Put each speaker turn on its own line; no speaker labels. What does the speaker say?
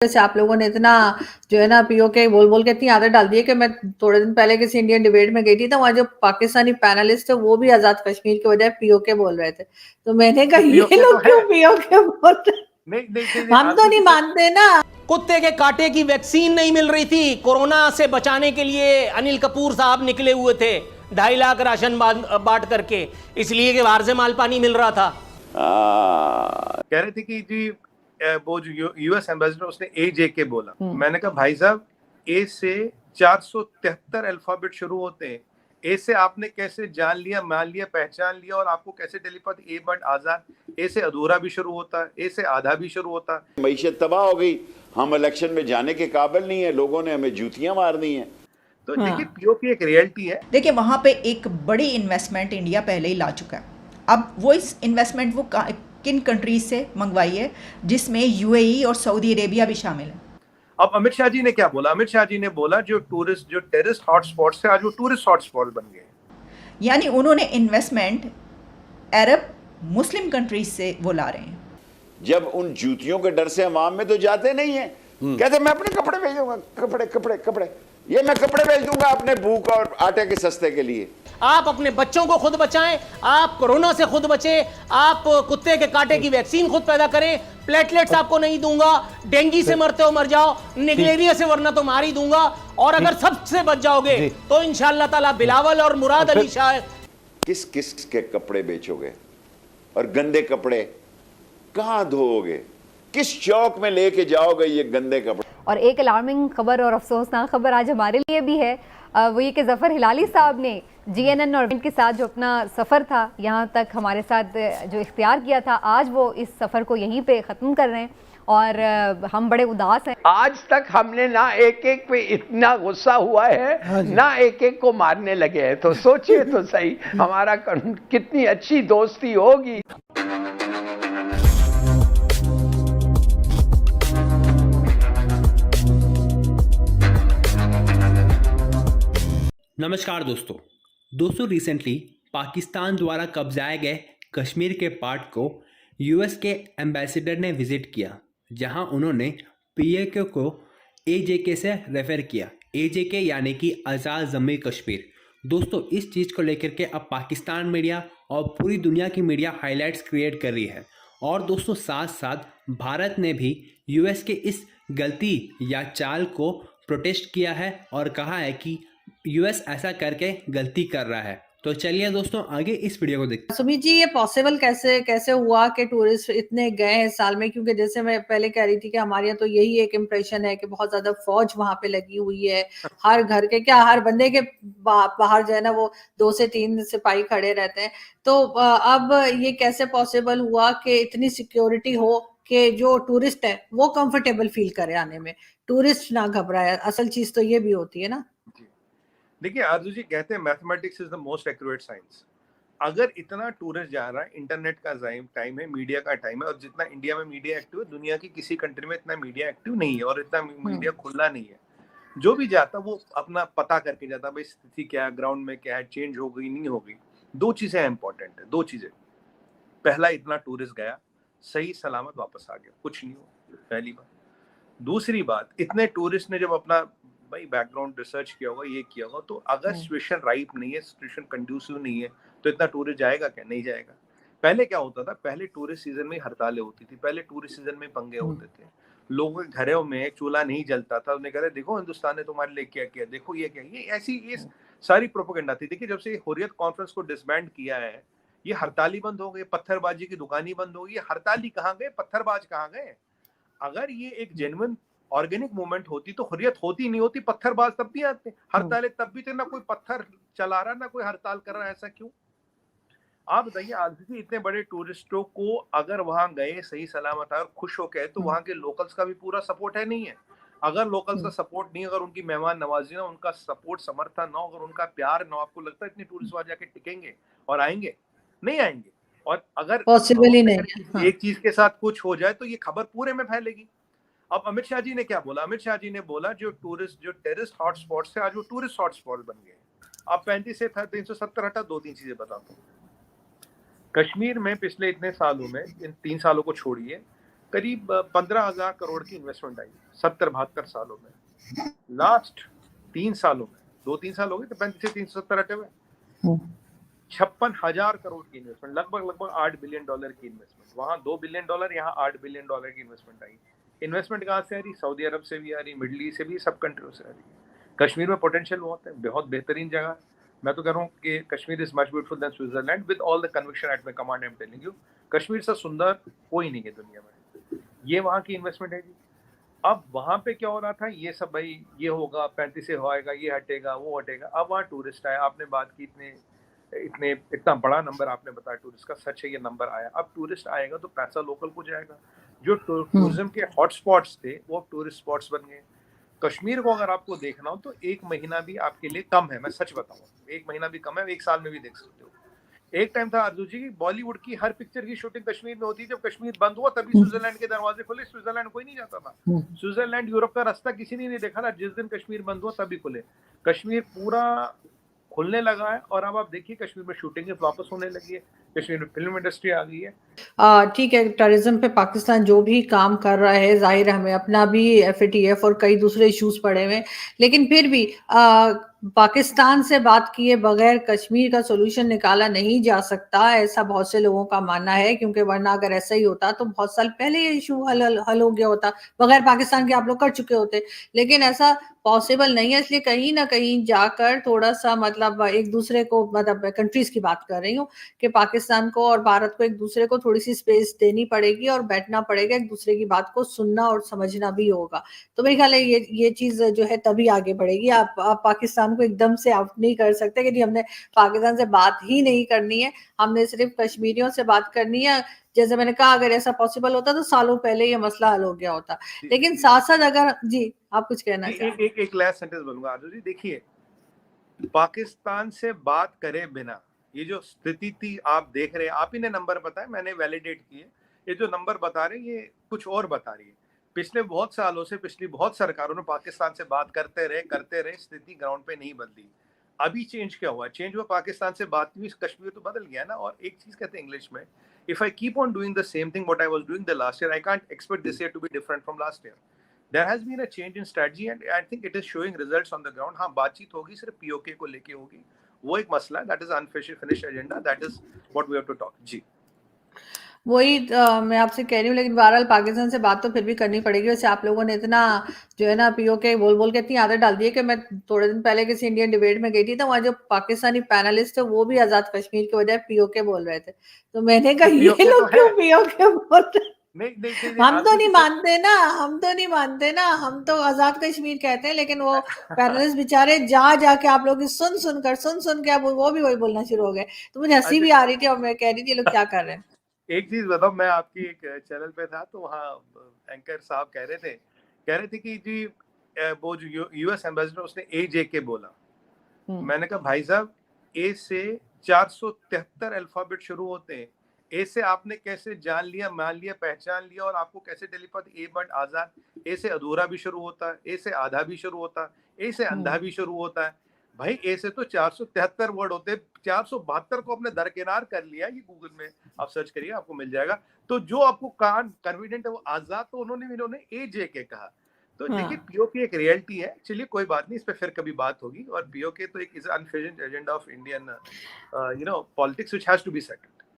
से आप लोगों ने इतना जो है ना पीओके बोल बोल के इतनी आदत डाल दी है कि मैं थोड़े दिन पहले किसी इंडियन डिबेट में गई थी, तो वहां जो पाकिस्तानी पैनलिस्ट थे वो भी आजाद कश्मीर के बजाय पीओके बोल रहे थे। तो मैंने कहा ये
पीओके
लोग
तो
क्यों
है।
पीओके बोल रहे,
नहीं नहीं नहीं, नहीं
हम तो नहीं मानते ना।
कुत्ते के कांटे की वैक्सीन नहीं मिल रही थी, कोरोना से बचाने के लिए अनिल कपूर साहब निकले हुए थे 2.5 लाख राशन बांट करके, इसलिए कि बाहर से माल पानी मिल रहा था।
कह रहे थे कि जी वो जो यूएस एम्बेसडर उसने AJK बोला। मैंने कहा भाई साहब ए से 473 अल्फाबेट शुरू होते हैं, ए से आपने कैसे जान लिया, मान लिया, पहचान लिया, और आपको कैसे टेलीपैथ ए बट आजाद, ए से अधूरा भी शुरू होता है, ए से आधा भी शुरू होता है।
मईशत तबाह हो गई, हम इलेक्शन में जाने के काबिल नहीं है, लोगों ने हमें जूतियां मारनी है।
तो देखिए पीओके एक रियलिटी है।
देखिए वहाँ पे एक बड़ी इन्वेस्टमेंट इंडिया पहले ही ला चुका है। अब वो इस इन्वेस्टमेंट वो किन कंट्रीज से मंगवाई है, जिसमें UAE और सऊदी अरेबिया भी शामिल है।
अब अमित शाह जी ने क्या बोला? अमित शाह जी ने बोला जो टेररिस्ट हॉटस्पॉट से आज वो टूरिस्ट हॉटस्पॉट बन गए।
यानी उन्होंने इन्वेस्टमेंट अरब मुस्लिम कंट्रीज से वो ला रहे हैं।
जब उन जूतियों के डर से अवाम में तो जाते नहीं है, कहते मैं अपने कपड़े भेजूंगा, कपड़े ये मैं कपड़े भेज दूंगा अपने भूख और आटे के सस्ते के लिए।
आप अपने बच्चों को खुद बचाएं, आप कोरोना से खुद बचें, आप कुत्ते के कांटे की वैक्सीन खुद पैदा करें, प्लेटलेट्स आपको नहीं दूंगा, डेंगू से मरते हो मर जाओ, निगलेरिया से वरना तो मार ही दूंगा, और अगर सबसे बच जाओगे तो इंशाअल्लाह ताला बिलावल और मुराद अली शाह।
किस किस के कपड़े बेचोगे और गंदे कपड़े कहां धोओगे, किस चौक में लेके जाओगे ये गंदे कपड़े।
और एक अलार्मिंग खबर और अफसोसनाक खबर आज हमारे लिए भी है, वो ये कि ज़फ़र हिलाली साहब ने GNN और के साथ जो अपना सफ़र था यहाँ तक हमारे साथ जो इख्तियार किया था, आज वो इस सफ़र को यहीं पे ख़त्म कर रहे हैं और हम बड़े उदास हैं।
आज तक हमने ना एक एक पे इतना गुस्सा हुआ है, ना एक एक को मारने लगे हैं। तो सोचिए तो सही हमारा कितनी अच्छी दोस्ती होगी।
नमस्कार दोस्तों रिसेंटली पाकिस्तान द्वारा कब्जाए गए कश्मीर के पार्ट को यूएस के एम्बेसडर ने विजिट किया, जहां उन्होंने पीओके को AJK से रेफर किया। AJK यानी कि आज़ाद जम्मू कश्मीर। दोस्तों इस चीज़ को लेकर के अब पाकिस्तान मीडिया और पूरी दुनिया की मीडिया हाइलाइट्स क्रिएट कर रही है, और दोस्तों साथ साथ भारत ने भी यूएस के इस गलती या चाल को प्रोटेस्ट किया है और कहा है कि यूएस ऐसा करके गलती कर रहा है। तो चलिए दोस्तों आगे इस वीडियो को देखते हैं।
सुमित जी, ये पॉसिबल कैसे हुआ कि टूरिस्ट इतने गए हैं साल में? क्योंकि जैसे मैं पहले कह रही थी कि हमारे यहाँ तो यही एक इम्प्रेशन है कि बहुत ज्यादा फौज वहां पे लगी हुई है, हर घर के क्या हर बंदे के बाहर जो है ना वो 2 से 3 सिपाही खड़े रहते हैं। तो अब ये कैसे पॉसिबल हुआ कि इतनी सिक्योरिटी हो कि जो टूरिस्ट है वो कंफर्टेबल फील करे आने में, टूरिस्ट ना घबराए? असल चीज तो ये भी होती है ना।
देखिए आरजू जी कहते हैं mathematics is the most accurate science. अगर इतना टूरिस्ट जा रहा है, इंटरनेट का टाइम है, मीडिया का टाइम है, और जितना इंडिया में मीडिया एक्टिव है दुनिया की किसी कंट्री में इतना मीडिया एक्टिव नहीं है और इतना मीडिया खुला नहीं है। जो भी जाता वो अपना पता करके जाता, भाई स्थिति क्या है, ग्राउंड में क्या है, चेंज हो गई नहीं हो गई। 2 चीजें इंपॉर्टेंट है, 2 चीजें। पहला, इतना टूरिस्ट गया सही सलामत वापस आ गया, कुछ नहीं हो, पहली बात। दूसरी बात, इतने टूरिस्ट ने जब अपना भाई बैकग्राउंड रिसर्च किया होगा, ये किया होगा, तो अगर सिचुएशन राइट नहीं है, सिचुएशन कंड्यूसिव नहीं है, तो इतना टूरिस्ट जाएगा क्या? नहीं जाएगा। पहले क्या होता था, पहले टूरिस्ट सीजन में हड़तालें होती थी, पहले टूरिस्ट सीजन में पंगे होते थे, लोगों के घरों में चूल्हा नहीं जलता था, उन्हें कह रहे देखो हिंदुस्तान ने तुम्हारे लिए क्या किया, देखो ये क्या, ये ऐसी ये सारी प्रोपेगेंडा थी। देखिए जब से हुर्रियत कॉन्फ्रेंस को डिसबैंड किया है, ये हड़ताली बंद हो गए, पत्थरबाजी की दुकानी बंद हो गई। ये हड़ताली कहाँ गए, पत्थरबाज कहाँ गए? अगर ये एक जेन्युइन ऑर्गेनिक मूवमेंट होती तो हुर्रियत होती नहीं होती, पत्थरबाज तब भी आते, हड़तालें तब भी थे, ना कोई पत्थर चला रहा ना कोई हड़ताल कर रहा है, ऐसा क्यों? आप बताइए, आज भी इतने बड़े टूरिस्टों को अगर वहां गए सही सलामत और खुश हो गए, तो वहां के लोकल्स का भी पूरा सपोर्ट है नहीं है? अगर लोकल्स का सपोर्ट नहीं, अगर उनकी मेहमान नवाजी ना, उनका सपोर्ट समर्थन ना, अगर उनका प्यार ना, आपको लगता है इतने टूरिस्ट वहां जाके टिकेंगे और आएंगे? नहीं आएंगे। और अगर
पॉसिबल ही नहीं।
एक चीज के साथ कुछ हो जाए तो ये खबर पूरे में फैलेगी। अब अमित शाह जी ने क्या बोला? अमित शाह जी ने बोला जो टेररिस्ट हॉटस्पॉट से आज वो टूरिस्ट हॉटस्पॉट बन गए। अब 35 से 370 हटा, 2-3 चीजें बताता हूँ। कश्मीर में पिछले इतने सालों में, इन 3 सालों को छोड़िए, करीब 15,000 करोड़ की इन्वेस्टमेंट आई 70-72 सालों में। लास्ट 3 सालों में 2-3 साल हो गए तो 35 से 370 हटे हुए 56,000 करोड़ की इन्वेस्टमेंट, लगभग $8 बिलियन की इन्वेस्टमेंट। वहाँ $2 बिलियन, यहाँ $8 बिलियन की इन्वेस्टमेंट आई। इन्वेस्टमेंट कहाँ से आ रही? सऊदी अरब से भी आ रही, मिडिल ईस्ट से भी, सब कंट्रियों से आ रही है। कश्मीर में पोटेंशियल बहुत है, बहुत बेहतरीन जगह। मैं तो कह रहा हूँ कि Kashmir is much beautiful then Switzerland with all the conviction at my command. I am telling you, Kashmir से सुंदर कोई नहीं है दुनिया में। ये वहाँ की इन्वेस्टमेंट है जी। अब वहाँ पे क्या हो रहा था, ये सब भाई ये होगा, 35 से होएगा, ये हटेगा, वो हटेगा। अब वहाँ टूरिस्ट आए, आपने बात की इतना बड़ा नंबर आपने बताया टूरिस्ट का, सच है ये नंबर आया। अब टूरिस्ट आएगा तो पैसा लोकल को जाएगा। जो टूरिज्म के हॉटस्पॉट्स थे वो अब टूरिस्ट स्पॉट्स बन गए। कश्मीर को अगर आपको देखना हो तो 1 महीना भी आपके लिए कम है, मैं सच बताऊं, 1 महीना भी कम है, 1 साल में भी देख सकते हो। एक टाइम था अर्जुन जी की बॉलीवुड की हर पिक्चर की शूटिंग कश्मीर में होती। जब कश्मीर बंद हुआ तभी स्विट्जरलैंड के दरवाजे खुले। स्विट्जरलैंड कोई नहीं जाता था, स्विट्जरलैंड यूरोप का रास्ता किसी ने नहीं देखा था। जिस दिन कश्मीर बंद हुआ तभी खुले। कश्मीर पूरा खुलने लगा है और अब आप देखिए कश्मीर में शूटिंग वापस होने लगी है, कश्मीर में फिल्म इंडस्ट्री आ गई है।
ठीक है, टेररिज्म पे पाकिस्तान जो भी काम कर रहा है, जाहिर है हमें अपना भी FATF और कई दूसरे इश्यूज पड़े हुए, लेकिन फिर भी पाकिस्तान से बात किए बगैर कश्मीर का सोल्यूशन निकाला नहीं जा सकता, ऐसा बहुत से लोगों का मानना है। क्योंकि वरना अगर ऐसा ही होता तो बहुत साल पहले ये इशू हल हो गया होता, बगैर पाकिस्तान के आप लोग कर चुके होते। लेकिन ऐसा पॉसिबल नहीं है, इसलिए कहीं ना कहीं जाकर थोड़ा सा मतलब एक दूसरे को, मतलब कंट्रीज की बात कर रही हूँ, कि पाकिस्तान को और भारत को एक दूसरे को थोड़ी सी स्पेस देनी पड़ेगी और बैठना पड़ेगा, एक दूसरे की बात को सुनना और समझना भी होगा। तो मेरे ख्याल है ये चीज जो है तभी आगे बढ़ेगी। आप पाकिस्तान को एकदम से आउट नहीं कर सकते कि हमने पाकिस्तान से बात ही नहीं करनी है, हमने सिर्फ कश्मीरियों से बात करनी है। जैसे मैंने कहा, अगर ऐसा पॉसिबल होता तो सालों पहले ये मसला हल हो गया होता। लेकिन साथ साथ अगर जी आप कुछ कहना चाहें।
एक लास्ट सेंटेंस बोलूंगा अर्जुन जी। देखिए, पाकिस्तान से बात करे बिना ये जो स्थिति थी आप देख रहे हैं, आप ही ने नंबर बताए, मैंने वैलिडेट किए। ये जो नंबर बता रहे हैं ये कुछ और बता रही है। पिछले बहुत सालों से पिछली बहुत सरकारों ने पाकिस्तान से बात करते रहे, स्थिति ग्राउंड पे नहीं बदली। अभी चेंज क्या हुआ? चेंज हुआ पाकिस्तान से बात हुई, कश्मीर तो बदल गया ना। और एक चीज कहते हैं इंग्लिश में, if I keep on doing the same thing what I was doing the last year, I can't expect this year to be different from last year. There has been a change in strategy and I think it is showing results on the ground. हाँ, बातचीत होगी, सिर्फ POK को लेके होगी, वो एक मसला है, that is unfinished agenda, that is what we have to talk। जी
वही मैं आपसे कह रही हूँ, लेकिन बहरहाल पाकिस्तान से बात तो फिर भी करनी पड़ेगी। वैसे आप लोगों ने इतना जो है ना POK बोल बोल के इतनी आदत डाल दी है कि मैं थोड़े दिन पहले किसी इंडियन डिबेट में गई थी, तो वहाँ जो पाकिस्तानी पैनलिस्ट थे वो भी आजाद कश्मीर के बजाय POK बोल रहे थे। तो मैंने कहा ये लोग क्यों POK बोल रहे हैं?
नहीं,
हम तो नहीं मानते ना, हम तो आजाद कश्मीर कहते हैं। लेकिन वो पैनलिस्ट बेचारे जाके आप लोग सुन के अब वो भी वही बोलना शुरू हो गए। तो मुझे हंसी भी आ रही थी और मैं कह रही थी लोग क्या कर रहे हैं।
एक चीज बताओ, मैं आपकी एक चैनल पे था तो वहाँ एंकर साहब कह रहे थे कि जी वो जो US एम्बेसडर उसने AJK बोला। मैंने कहा भाई साहब, A से 473 अल्फाबेट शुरू होते हैं। ए से आपने कैसे जान लिया, मान लिया, पहचान लिया, और आपको कैसे टेलीपैथी? ए बट आजाद, ए से अधूरा भी शुरू होता है, ए से आधा भी शुरू होता है, ए से अंधा भी शुरू होता है। भाई ए से तो 473 वर्ड होते हैं, 472 को अपने दरकिनार कर लिया। ये गूगल में आप सर्च करिए, आपको मिल जाएगा। तो जो आपको कन्वीनियंट है वो आजाद, तो इन्होंने AJK कहा। तो देखिए POK एक रियलिटी है। चलिए कोई बात नहीं, इस पे फिर कभी बात होगी। और POK तो एक is unfinished agenda of Indian politics which has to be set.